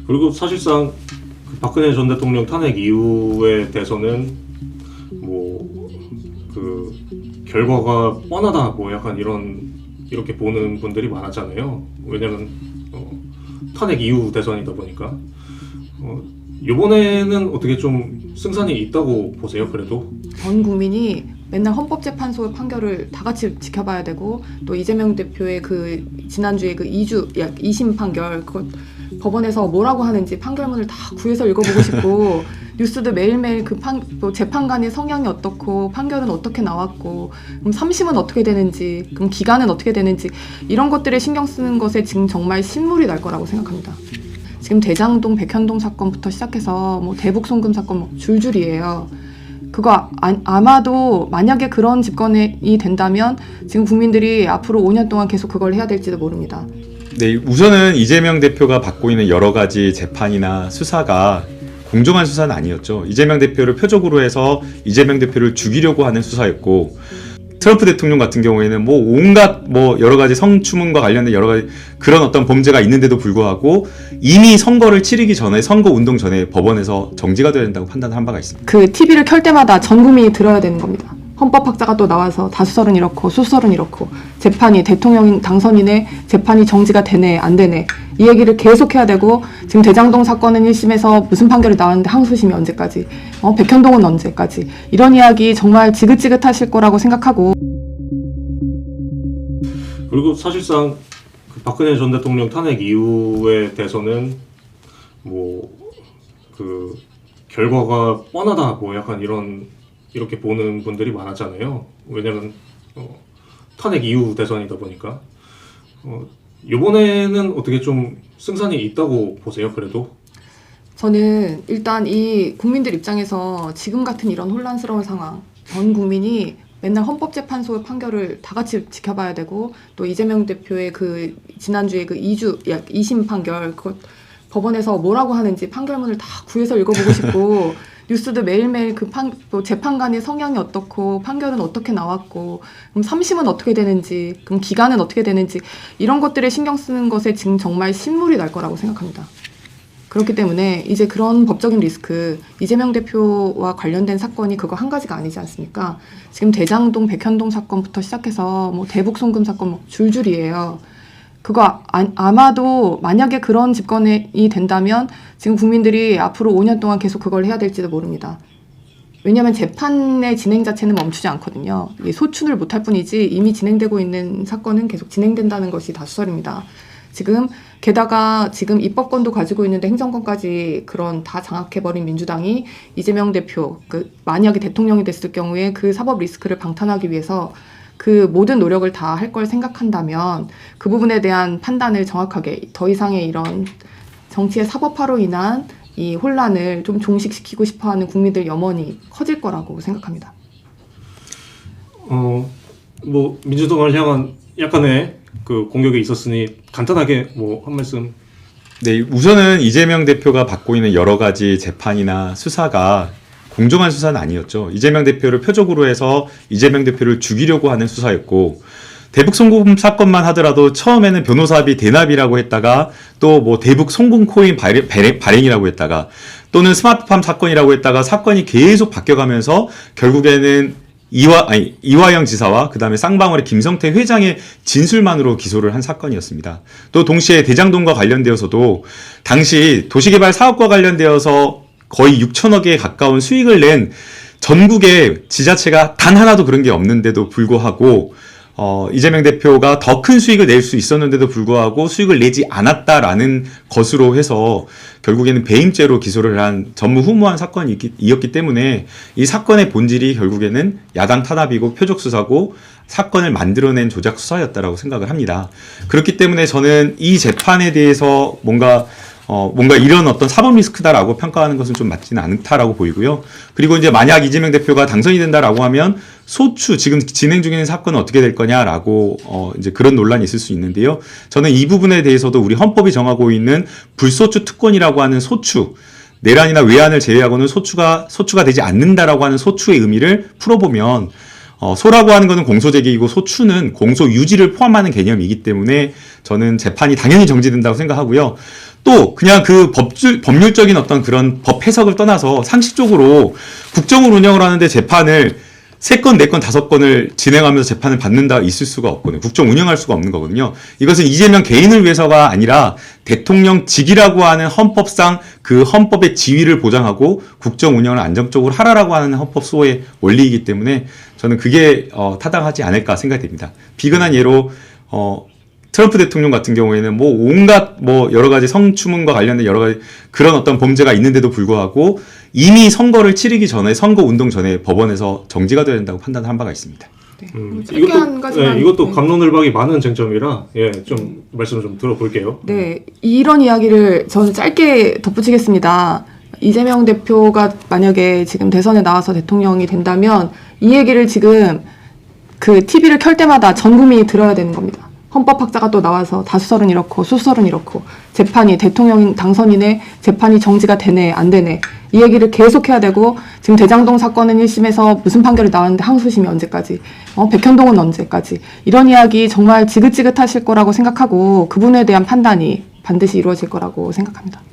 그리고 사실상 그 박근혜 전 대통령 탄핵 이후에 대해서는 뭐 그 결과가 뻔하다 뭐 약간 이렇게 보는 분들이 많았잖아요. 왜냐면 탄핵 이후 대선이다 보니까 이번에는 어떻게 좀 승산이 있다고 보세요? 그래도 전 국민이 맨날 헌법재판소의 판결을 다 같이 지켜봐야 되고, 또 이재명 대표의 그 지난주에 그 2심 판결, 그거 법원에서 뭐라고 하는지 판결문을 다 구해서 읽어보고 싶고 뉴스도 매일매일 또 재판관의 성향이 어떻고 판결은 어떻게 나왔고, 그럼 3심은 어떻게 되는지, 그럼 기간은 어떻게 되는지, 이런 것들에 신경 쓰는 것에 지금 정말 신물이 날 거라고 생각합니다. 지금 대장동 백현동 사건부터 시작해서 뭐 대북 송금 사건 뭐 줄줄이에요. 그거 아마도 만약에 그런 집권이 된다면 지금 국민들이 앞으로 5년 동안 계속 그걸 해야 될지도 모릅니다. 네, 우선은 이재명 대표가 받고 있는 여러 가지 재판이나 수사가 공정한 수사는 아니었죠. 이재명 대표를 표적으로 해서 이재명 대표를 죽이려고 하는 수사였고, 트럼프 대통령 같은 경우에는 뭐 온갖 뭐 여러 가지 성추문과 관련된 여러 가지 그런 어떤 범죄가 있는데도 불구하고 이미 선거를 치르기 전에, 선거 운동 전에 법원에서 정지가 돼야 된다고 판단한 바가 있습니다. 그 TV를 켤 때마다 전 국민이 들어야 되는 겁니다. 헌법학자가 또 나와서 다수설은 이렇고 수설은 이렇고, 재판이 대통령 당선인의 재판이 정지가 되네 안 되네 이 얘기를 계속 해야 되고, 지금 대장동 사건은 1심에서 무슨 판결이 나왔는데 항소심이 언제까지, 백현동은 언제까지, 이런 이야기 정말 지긋지긋하실 거라고 생각하고. 그리고 사실상 그 박근혜 전 대통령 탄핵 이후에 대해서는 뭐 그 결과가 뻔하다 뭐 약간 이렇게 보는 분들이 많았잖아요. 왜냐면 탄핵 이후 대선이다 보니까 이번에는 어떻게 좀 승산이 있다고 보세요? 그래도 저는 일단 이 국민들 입장에서 지금 같은 이런 혼란스러운 상황, 전 국민이 맨날 헌법재판소의 판결을 다 같이 지켜봐야 되고, 또 이재명 대표의 그 지난주에 그 2심 판결, 그거 법원에서 뭐라고 하는지 판결문을 다 구해서 읽어보고 싶고 뉴스도 매일매일 또 재판관의 성향이 어떻고 판결은 어떻게 나왔고, 그럼 3심은 어떻게 되는지, 그럼 기간은 어떻게 되는지, 이런 것들에 신경 쓰는 것에 지금 정말 신물이 날 거라고 생각합니다. 그렇기 때문에 이제 그런 법적인 리스크, 이재명 대표와 관련된 사건이 그거 한 가지가 아니지 않습니까? 지금 대장동 백현동 사건부터 시작해서 뭐 대북 송금 사건 뭐 줄줄이에요. 그거 아마도 만약에 그런 집권이 된다면 지금 국민들이 앞으로 5년 동안 계속 그걸 해야 될지도 모릅니다. 왜냐하면 재판의 진행 자체는 멈추지 않거든요. 소춘을 못할 뿐이지 이미 진행되고 있는 사건은 계속 진행된다는 것이 다수설입니다. 게다가 지금 입법권도 가지고 있는데 행정권까지 그런 다 장악해버린 민주당이 이재명 대표, 만약에 대통령이 됐을 경우에 그 사법 리스크를 방탄하기 위해서 그 모든 노력을 다 할 걸 생각한다면 그 부분에 대한 판단을 정확하게, 더 이상의 이런 정치의 사법화로 인한 이 혼란을 좀 종식시키고 싶어하는 국민들 염원이 커질 거라고 생각합니다. 뭐 민주당을 향한 약간의 그 공격이 있었으니 간단하게 뭐 한 말씀. 네, 우선은 이재명 대표가 받고 있는 여러 가지 재판이나 수사가 공정한 수사는 아니었죠. 이재명 대표를 표적으로 해서 이재명 대표를 죽이려고 하는 수사였고, 대북 송금 사건만 하더라도 처음에는 변호사비 대납이라고 했다가 또 뭐 대북 송금 코인 발행이라고 했다가 또는 스마트팜 사건이라고 했다가 사건이 계속 바뀌어가면서 결국에는 이화영 지사와 그 다음에 쌍방울의 김성태 회장의 진술만으로 기소를 한 사건이었습니다. 또 동시에 대장동과 관련되어서도 당시 도시개발 사업과 관련되어서 거의 6천억에 가까운 수익을 낸 전국의 지자체가 단 하나도 그런 게 없는데도 불구하고 이재명 대표가 더 큰 수익을 낼 수 있었는데도 불구하고 수익을 내지 않았다라는 것으로 해서 결국에는 배임죄로 기소를 한 전무후무한 사건이었기 때문에 이 사건의 본질이 결국에는 야당 탄압이고 표적 수사고 사건을 만들어낸 조작 수사였다라고 생각을 합니다. 그렇기 때문에 저는 이 재판에 대해서 뭔가 이런 어떤 사법 리스크다라고 평가하는 것은 좀 맞지는 않다라고 보이고요. 그리고 이제 만약 이재명 대표가 당선이 된다라고 하면 지금 진행 중인 사건은 어떻게 될 거냐라고 이제 그런 논란이 있을 수 있는데요. 저는 이 부분에 대해서도 우리 헌법이 정하고 있는 불소추 특권이라고 하는 소추, 내란이나 외환을 제외하고는 소추가 되지 않는다라고 하는 소추의 의미를 풀어보면 소라고 하는 것은 공소제기이고 소추는 공소 유지를 포함하는 개념이기 때문에 저는 재판이 당연히 정지된다고 생각하고요. 또 그냥 그 법률적인 어떤 그런 법 해석을 떠나서 상식적으로 국정을 운영을 하는데 재판을 3건, 4건, 5건을 진행하면서 재판을 받는다 있을 수가 없거든요. 국정 운영할 수가 없는 거거든요. 이것은 이재명 개인을 위해서가 아니라 대통령직이라고 하는 헌법상 그 헌법의 지위를 보장하고 국정 운영을 안정적으로 하라라고 하는 헌법 수호의 원리이기 때문에 저는 그게 타당하지 않을까 생각됩니다. 비근한 예로 트럼프 대통령 같은 경우에는 뭐 온갖 뭐 여러 가지 성추문과 관련된 여러 가지 그런 어떤 범죄가 있는데도 불구하고 이미 선거를 치르기 전에 선거 운동 전에 법원에서 정지가 돼야 된다고 판단한 바가 있습니다. 네. 이것도 한 가지만, 이것도 네. 갑론을박이 많은 쟁점이라 좀 말씀을 좀 들어볼게요. 네, 이런 이야기를 저는 짧게 덧붙이겠습니다. 이재명 대표가 만약에 지금 대선에 나와서 대통령이 된다면 이 얘기를 지금 그 TV를 켤 때마다 전 국민이 들어야 되는 겁니다. 헌법학자가 또 나와서 다수설은 이렇고 소수설은 이렇고 재판이 대통령 당선인의 재판이 정지가 되네 안 되네 이 얘기를 계속 해야 되고 지금 대장동 사건은 1심에서 무슨 판결이 나왔는데 항소심이 언제까지 백현동은 언제까지 이런 이야기 정말 지긋지긋하실 거라고 생각하고 그분에 대한 판단이 반드시 이루어질 거라고 생각합니다.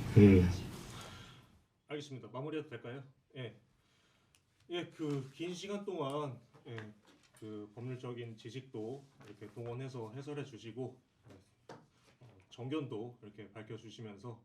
알겠습니다. 마무리해도 될까요? 그 긴 시간 동안 그 법률적인 지식도 이렇게 동원해서 해설해 주시고 정견도 이렇게 밝혀 주시면서